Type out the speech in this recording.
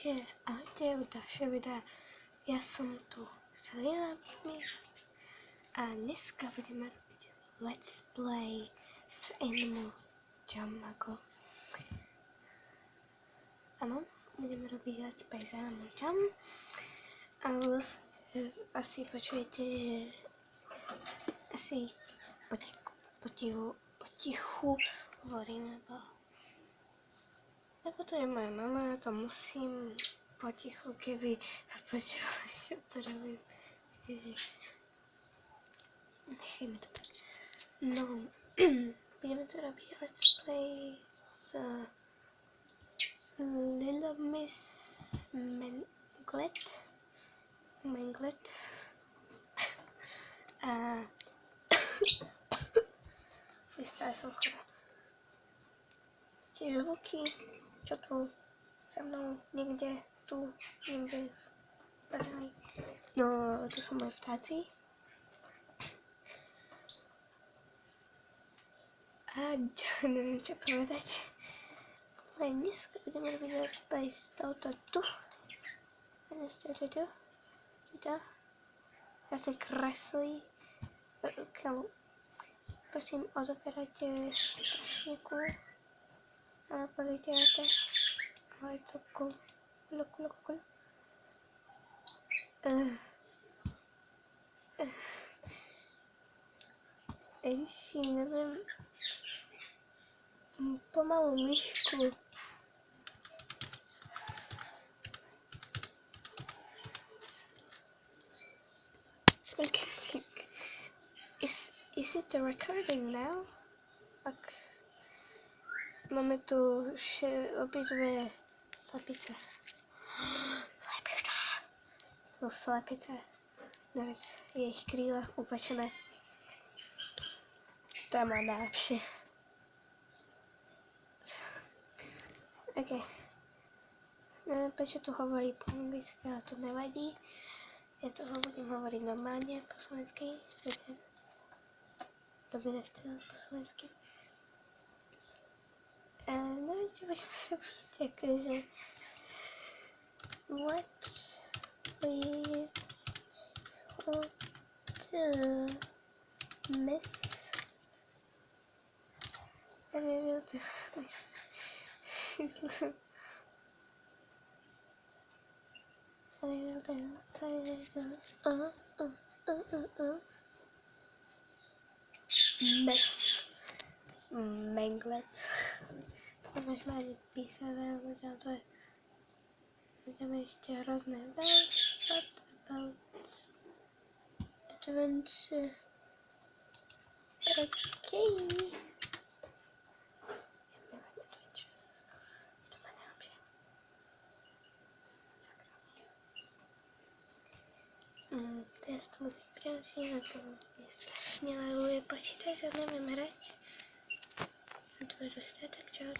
Takže ahojte u dalšího videa. Já jsem tu Selina a dneska budeme robiť let's play s Animal Jam. Ano, budeme robiť let's play s Animal Jam. Ale asi počujete, že asi potichu hovorím, lebo to je moja mama, to musím potichu, keby počula, že to robím. Takže nechajme to tak. No, budeme to robiť let's play s Little Miss Manglet. A vystala som chora. Tie zvuky, čo tu sa mnou niekde, tu, niekde brali. No, to sú moje vtáci. A neviem, čo povedať. Ale dneska budeme robiť let's play s touto tu. Tuto. Ja sa kreslí. Prosím, odoberajte strašníku. Ale pozrite na to. Ale je to cool. Cool. Eši, neviem. Pomalú myšku. Okay. Is it recording now? Tak. Máme tu obidve slepice. No slepice. Navíc je ich kríla upečené. To má najlepšie. OK. Neviem, prečo tu hovorí po anglicky, ale to nevadí. Ja toho budem hovoriť normálne po slovensky. Viete? To by nechcel po slovensky. Neviem, čo budeme robiť, akože what we want to miss. I will to miss. Miss Manglet. To môžeme ani písať veľmi, to je budeme ešte hrozné what about adventure. Okay. Teraz to musím priamšiť, na to je strašne levuje počítač a neviem hrať. A to je dostať, tak čau.